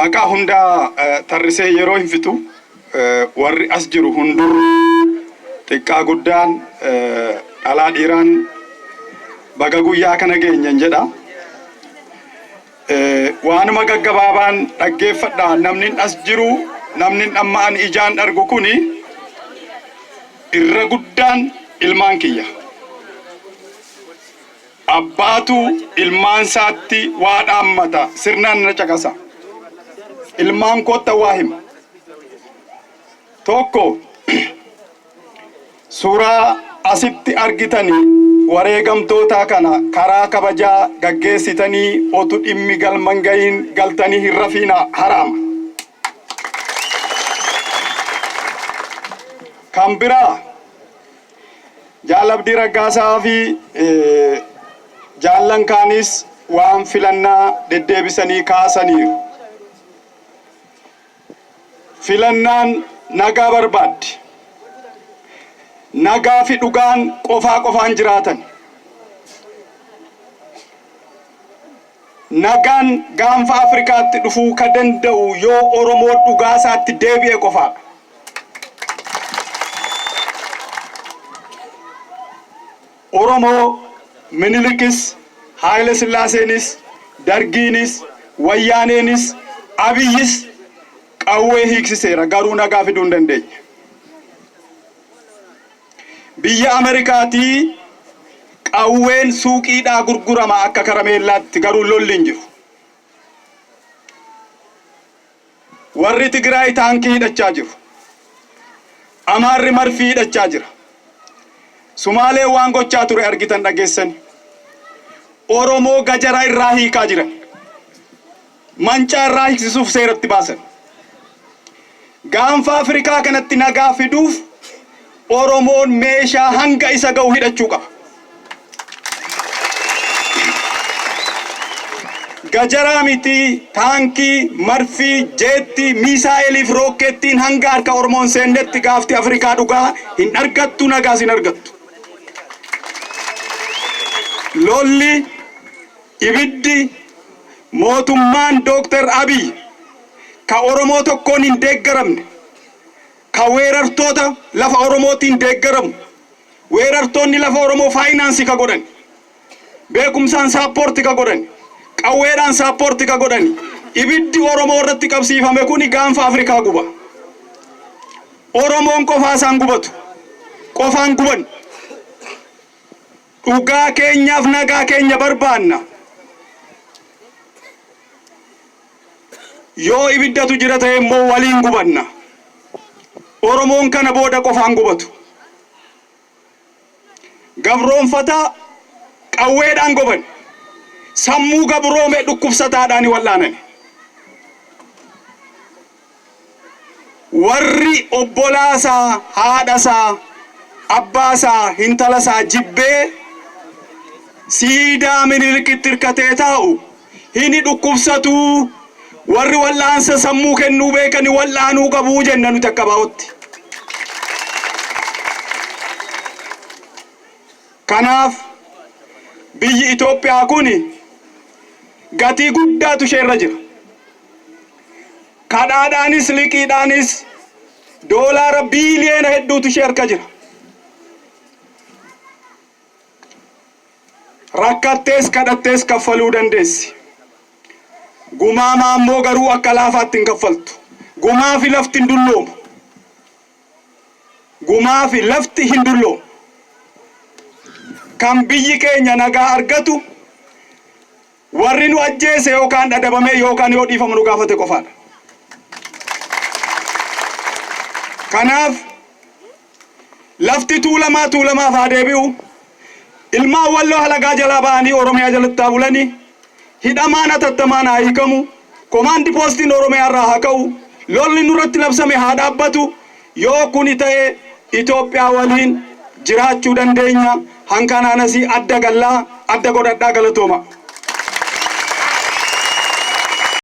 maqaa hunda tarrisee yeroo hin fitu warri as jiru hundur xiqqaa guddaan dhalaa dhiiraan baga guyyaa kana geenyan jedha. Waanuma gaggabaabaan dhaggeeffadha namni as jiru namni amma an ijaan argu kuni irra guddaan ilmaan kiyya. Abbaatu ilmaan saatti waa dhaammata sirnaan na caqasa. Ilmaan kootta waa hima. Tokko suuraa asitti argitanii wareegamtoota kana karaa kabajaa gaggeessitanii otu dhimmi galman gahin galtanii hin rafiina haraama. Kan biraa Jaalabdii Raggaasaa fi jaallan kaanis waan filannaa deddeebisanii kaasaniiru. Filannaan nagaa barbaaddi. Nagaa fi dhugaan qofaan jiraatan. Nagaan gaanfa Afrikaatti dhufuu ka danda'u yoo Oromoo dhugaa isaatti deebi'e qofaadha. Oromoo Minilikis, Haile Sillaasenis, Dargiinis, Wayyaaneenis, Abiyyis qawwee hiiksiseera garuu nagaa fiduu hin dandeenye. Biyya Ameerikaatii qawween suuqiidhaa gurgurama akka karameellaatti garuu lolli hin jiru. Warri Tigraay taankii hidhachaa jiru. Amaarri marfii hidhachaa jira. Sumaalee waan gochaa ture argitan dhageessani. Oromoo gajaraa irraa hiikaa jiran. Mancaa irraa hiiksisuuf seeratti baasan. Gaanfa Afrikaa kanatti nagaa fiduuf Oromoon meeshaa hanga isa ga'u hidhachuu qaba. Gajaraa miti taankii, marfii, jeetti, miisaa'eliif rookkeettiin hanga harka Oromoon seennetti gaafti Afrikaa dhugaa hin argattu nagaas hin argattu. Lolli ibiddi mootummaan Dr. Abiy ka Oromoo tokkoon hin deeggaramne ka weerartoota lafa Oromootiin deeggaramu weerartoonni lafa Oromoo faayinaansii ka godhan beekumsaan saappoorti ka godhan qawweedhaan saappoorti ka godhan ibiddi Oromoo irratti qabsiifame kuni gaanfa Afrikaa guba. Oromoon qofaasaan gubatu qofaan guban. Dhugaa keenyaaf nagaa keenya barbaanna. Yoo ibiddatu jira ta'e immoo waliin gubanna. Oromoon kana booda qofaan gubatu. Gabroonfataa qawweedhaan goban. Sammuu gabroome dhukkubsataadhaan wallaanan. Warri obbolaasaa, haadhasaa, abbaasaa, hintalasaa jibbee siidaa Minilikitti hirkatee taa'u hini dhukkubsatuu warri wallaansa sammuu kennuu beekani wallaanuu qabuu jenna nuti akka baa'otti. Kanaaf biyyi Itoophiyaa kuni gatii guddaatu isheerra jira. Kadhaadhaanis liqiidhaanis doolaara biiliyoona hedduutu ishee harka jira. Rakkattees kadhattees kaffaluu dandeessi. Gumaamaa ammoo garuu akka laafaatti hin kaffaltu. Gumaa fi lafti hin dulloomu. Gumaa fi lafti hin dulloomu. Kan biyyi keenya nagaa argatu warri nu ajjeese yookaan dhadhabame yookaan yoo dhiifama nu gaafate qofaadha. Kanaaf lafti tuulamaaf haa deebi'u. Ilmaan Walloo halagaa jalaa ba'anii Oromiyaa jalatti bulanii hidhamaan atattamaan haa hiikamu. Komaandi poostiin Oromiyaa irraa haa ka'u. Lolli nurratti labsame haa dhaabbatu. Yoo kuni ta'e Itoophiyaa waliin jiraachuu dandeenya. Hankanaanas adda gallaa adda godhadhaa galatooma.